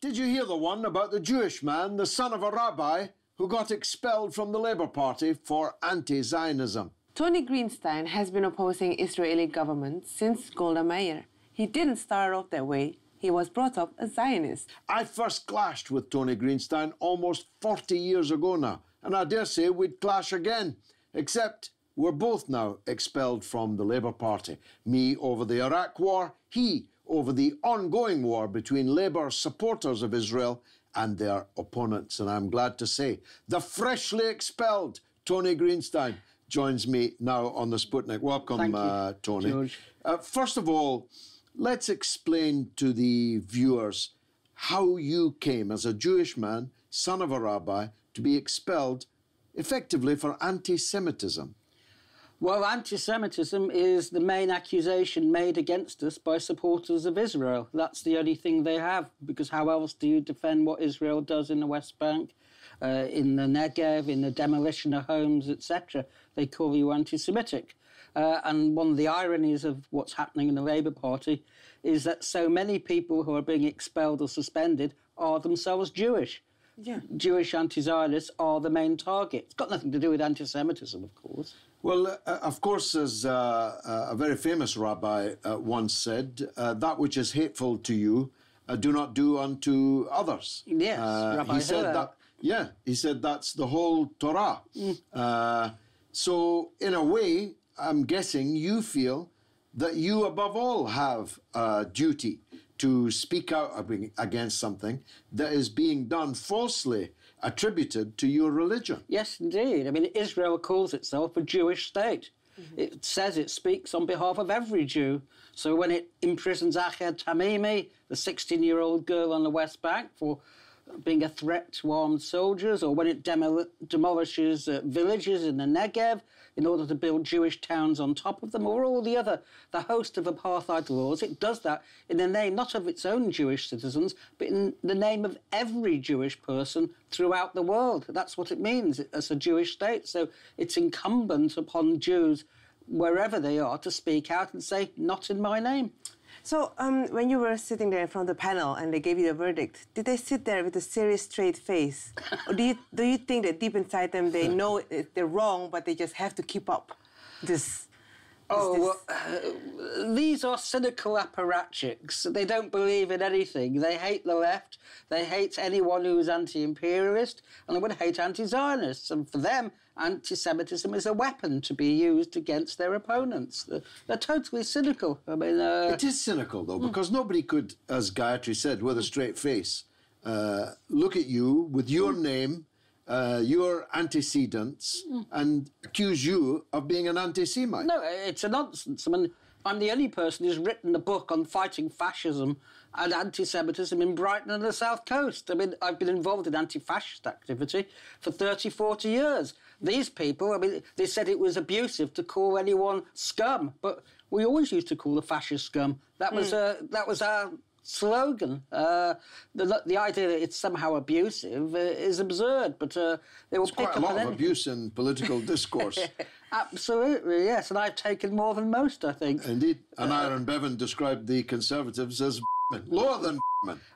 Did you hear the one about the Jewish man, the son of a rabbi, who got expelled from the Labour Party for anti-Zionism? Tony Greenstein has been opposing Israeli government since Golda Meir. He didn't start off that way. He was brought up a Zionist. I first clashed with Tony Greenstein almost 40 years ago now, and I dare say we'd clash again, except we're both now expelled from the Labour Party. Me over the Iraq War, he over the ongoing war between Labour supporters of Israel and their opponents. And I'm glad to say the freshly expelled Tony Greenstein joins me now on the Sputnik. Welcome, Tony. George. First of all, let's explain to the viewers how you came as a Jewish man, son of a rabbi, to be expelled effectively for anti-Semitism. Well, anti-Semitism is the main accusation made against us by supporters of Israel. That's the only thing they have, because how else do you defend what Israel does in the West Bank, in the Negev, in the demolition of homes, etc.? They call you anti-Semitic. And one of the ironies of what's happening in the Labour Party is that so many people who are being expelled or suspended are themselves Jewish. Yeah. Jewish anti-Zionists are the main target. It's got nothing to do with anti-Semitism, of course. Well, of course, as a very famous rabbi once said, that which is hateful to you, do not do unto others. Yes, Rabbi he said that. Yeah, he said that's the whole Torah. So, in a way, I'm guessing you feel that you, above all, have a duty to speak out against something that is being done falsely attributed to your religion. Yes, indeed. I mean, Israel calls itself a Jewish state. It says it speaks on behalf of every Jew. So when it imprisons Ached Tamimi, the 16-year-old girl on the West Bank, for being a threat to armed soldiers, or when it demolishes villages in the Negev in order to build Jewish towns on top of them, or all the host of apartheid laws, it does that in the name not of its own Jewish citizens, but in the name of every Jewish person throughout the world. That's what it means as a Jewish state. So it's incumbent upon Jews, wherever they are, to speak out and say, not in my name. So when you were sitting there in front of the panel and they gave you the verdict, did they sit there with a serious, straight face? Or do you think that deep inside them they know they're wrong, but they just have to keep up this? These are cynical apparatchiks. They don't believe in anything. They hate the left. They hate anyone who's anti-imperialist, and they would hate anti-Zionists. And for them, anti-Semitism is a weapon to be used against their opponents. They're totally cynical. I mean, it is cynical, though, because nobody could, as Gayatri said, with a straight face, look at you with your name, your antecedents, and accuse you of being an anti-Semite. No, it's a nonsense. I mean, I'm the only person who's written a book on fighting fascism and anti-Semitism in Brighton and the South Coast. I mean, I've been involved in anti-fascist activity for 30, 40 years. These people, I mean, they said it was abusive to call anyone scum, but we always used to call the fascist scum. That was our slogan. The idea that it's somehow abusive is absurd, but they will pick up on quite a lot of abuse in political discourse. Absolutely, yes, and I've taken more than most, I think. Indeed. And Aaron Bevan described the Conservatives as lower than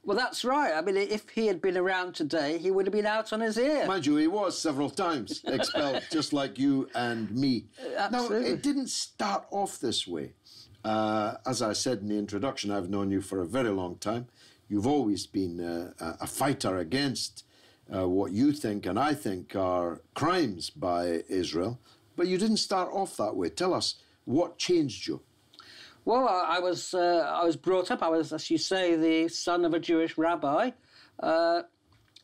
Well, that's right. I mean, if he had been around today, he would have been out on his ear. Mind you, he was several times expelled, just like you and me. Absolutely. Now, it didn't start off this way. As I said in the introduction, I've known you for a very long time. You've always been a fighter against what you think and I think are crimes by Israel. But you didn't start off that way. Tell us, what changed you? Well, I was brought up, I was, as you say, the son of a Jewish rabbi, and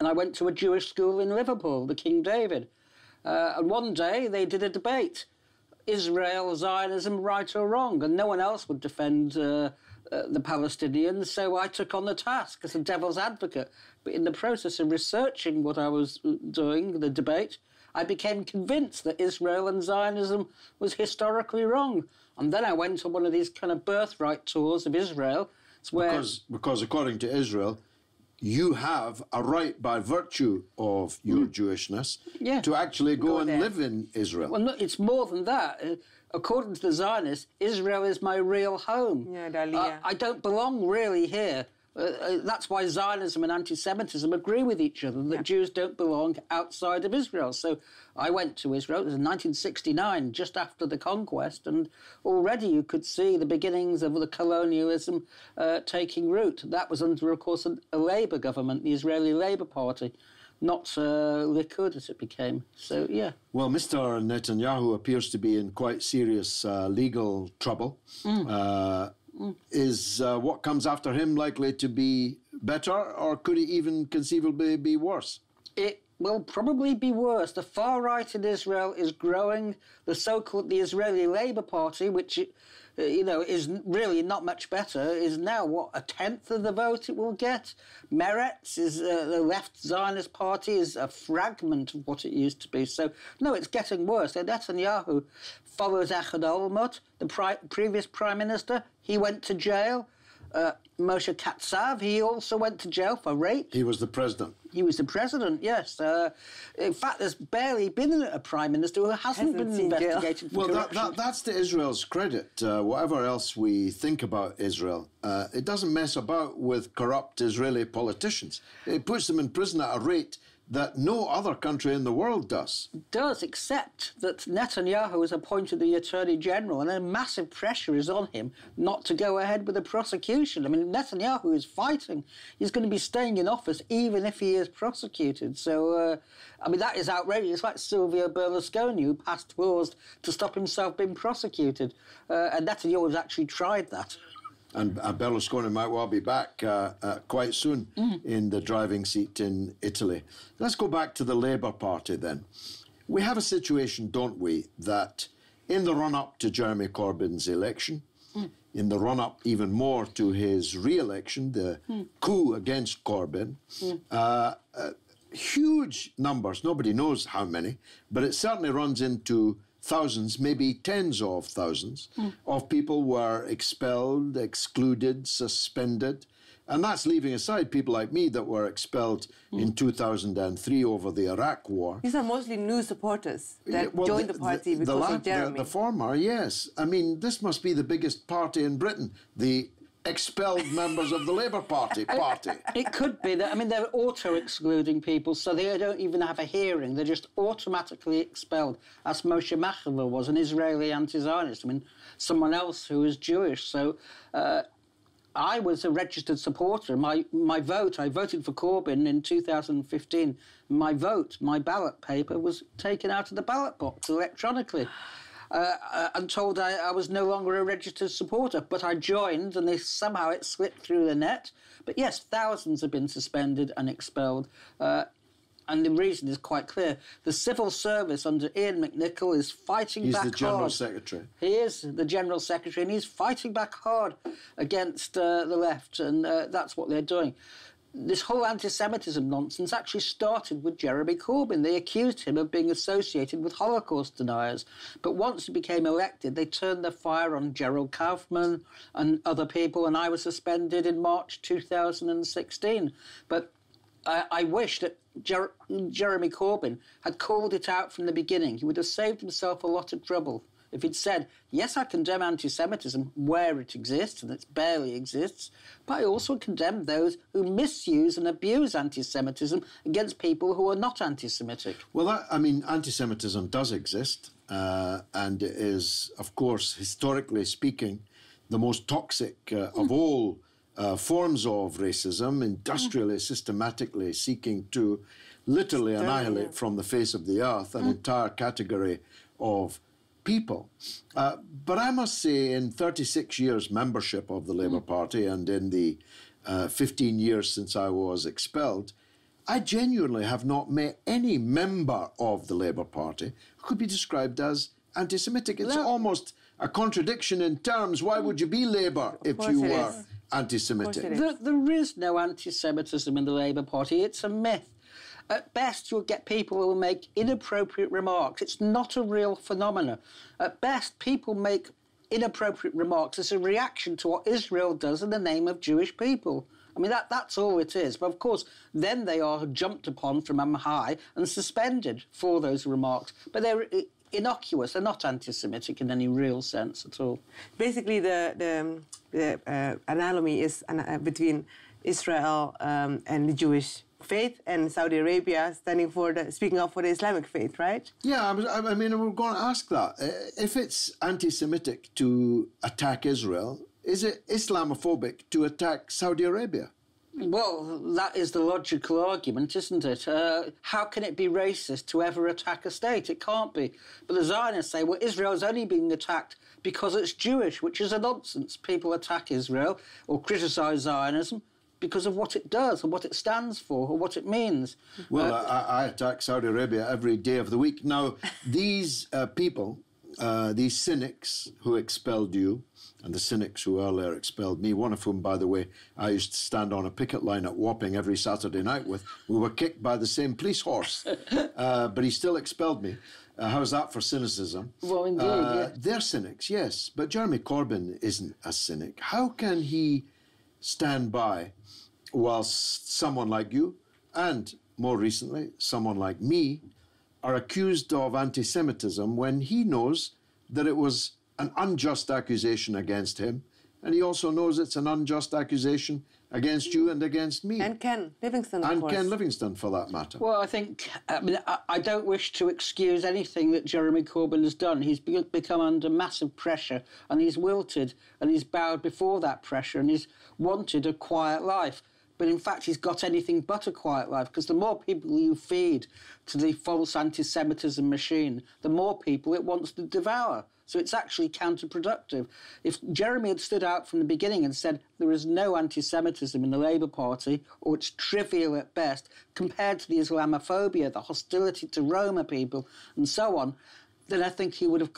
I went to a Jewish school in Liverpool, the King David. And one day they did a debate, Israel, Zionism, right or wrong, and no one else would defend the Palestinians, so I took on the task as a devil's advocate. But in the process of researching what I was doing, the debate, I became convinced that Israel and Zionism was historically wrong. And then I went on one of these kind of birthright tours of Israel. Because according to Israel, you have a right by virtue of your Jewishness to actually go and live in Israel. Well, no, it's more than that. According to the Zionists, Israel is my real home. Yeah, I don't belong really here. That's why Zionism and anti-Semitism agree with each other, that Jews don't belong outside of Israel. So I went to Israel, it was in 1969, just after the conquest, and already you could see the beginnings of the colonialism taking root. That was under, of course, a Labour government, the Israeli Labour Party, not Likud as it became. So, yeah. Well, Mr. Netanyahu appears to be in quite serious legal trouble. Is what comes after him likely to be better, or could it even conceivably be worse? It will probably be worse. The far right in Israel is growing. The Israeli Labour Party, which is really not much better, is now, a 10th of the vote it will get. Meretz is the left Zionist party, is a fragment of what it used to be. So, no, it's getting worse. So Netanyahu follows Ehud Olmert, the previous prime minister. He went to jail. Moshe Katsav, he also went to jail for rape. He was the president. He was the president, yes. In fact, there's barely been a prime minister who hasn't been investigated for corruption. Well, that's to Israel's credit. Whatever else we think about Israel, it doesn't mess about with corrupt Israeli politicians. It puts them in prison at a rate that no other country in the world does. Does, except that Netanyahu has appointed the Attorney General, and a massive pressure is on him not to go ahead with the prosecution. I mean, Netanyahu is fighting. He's going to be staying in office even if he is prosecuted. So, that is outrageous. It's like Silvio Berlusconi, who passed laws to stop himself being prosecuted. And Netanyahu has actually tried that. And Berlusconi might well be back quite soon in the driving seat in Italy. Let's go back to the Labour Party then. We have a situation, don't we, that in the run-up to Jeremy Corbyn's election, in the run-up even more to his re-election, the coup against Corbyn, huge numbers, nobody knows how many, but it certainly runs into thousands, maybe tens of thousands of people were expelled, excluded, suspended. And that's leaving aside people like me that were expelled in 2003 over the Iraq War. These are mostly new supporters that joined the party because of Jeremy. The former, yes. I mean, this must be the biggest party in Britain, the expelled members of the Labour Party. It could be that. I mean, they're auto-excluding people, so they don't even have a hearing. They're just automatically expelled, as Moshe Machava was, an Israeli anti-Zionist. I mean, someone else who is Jewish. So I was a registered supporter. My vote, I voted for Corbyn in 2015. My vote, my ballot paper, was taken out of the ballot box electronically. And told I was no longer a registered supporter, but I joined, and somehow it slipped through the net. But yes, thousands have been suspended and expelled, and the reason is quite clear. The civil service under Ian McNicol is fighting back hard. He's the General Secretary. He is the General Secretary, and he's fighting back hard against the left, and that's what they're doing. This whole anti-Semitism nonsense actually started with Jeremy Corbyn. They accused him of being associated with Holocaust deniers. But once he became elected, they turned their fire on Gerald Kaufman and other people, and I was suspended in March 2016. But I wish that Jeremy Corbyn had called it out from the beginning. He would have saved himself a lot of trouble. If he'd said, yes, I condemn anti-Semitism where it exists, and it barely exists, but I also condemn those who misuse and abuse anti-Semitism against people who are not anti-Semitic. Well, anti-Semitism does exist, and it is, of course, historically speaking, the most toxic of all forms of racism, industrially, systematically seeking to literally annihilate from the face of the earth an entire category of people. But I must say, in 36 years membership of the Labour Party and in the 15 years since I was expelled, I genuinely have not met any member of the Labour Party who could be described as anti-Semitic. It's almost a contradiction in terms. Why would you be Labour if you were anti-Semitic? There is no anti-Semitism in the Labour Party. It's a myth. At best, you'll get people who will make inappropriate remarks. It's not a real phenomenon. At best, people make inappropriate remarks as a reaction to what Israel does in the name of Jewish people. I mean, that's all it is. But, of course, then they are jumped upon from on high and suspended for those remarks. But they're innocuous. They're not anti-Semitic in any real sense at all. Basically, the analogy is between Israel and the Jewish faith, and Saudi Arabia speaking up for the Islamic faith, right? Yeah, I mean, we're going to ask that. If it's anti-Semitic to attack Israel, is it Islamophobic to attack Saudi Arabia? Well, that is the logical argument, isn't it? How can it be racist to ever attack a state? It can't be. But the Zionists say, well, Israel's only being attacked because it's Jewish, which is a nonsense. People attack Israel or criticise Zionism because of what it does and what it stands for or what it means. Well, I attack Saudi Arabia every day of the week. Now, these people, these cynics who expelled you, and the cynics who earlier expelled me, one of whom, by the way, I used to stand on a picket line at Wapping every Saturday night with. We were kicked by the same police horse, but he still expelled me. How's that for cynicism? Well, indeed, yeah. They're cynics, yes, but Jeremy Corbyn isn't a cynic. How can he stand by whilst someone like you, and more recently, someone like me, are accused of anti-Semitism when he knows that it was an unjust accusation against him, and he also knows it's an unjust accusation against you and against me. And Ken Livingstone, of course. And Ken Livingstone, for that matter. Well, I don't wish to excuse anything that Jeremy Corbyn has done. He's become under massive pressure, and he's wilted, and he's bowed before that pressure, and he's wanted a quiet life. But in fact, he's got anything but a quiet life, because the more people you feed to the false anti-Semitism machine, the more people it wants to devour. So it's actually counterproductive. If Jeremy had stood out from the beginning and said there is no anti-Semitism in the Labour Party, or it's trivial at best, compared to the Islamophobia, the hostility to Roma people, and so on, then I think he would have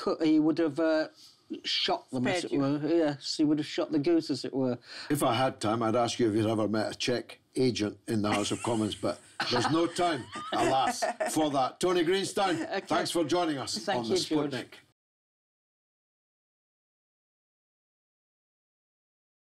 shot them, as it were. Yes, he would have shot the goose, as it were. If I had time, I'd ask you if you'd ever met a Czech agent in the House of Commons, but there's no time, alas, for that. Tony Greenstein, thanks for joining us on the Sputnik. George.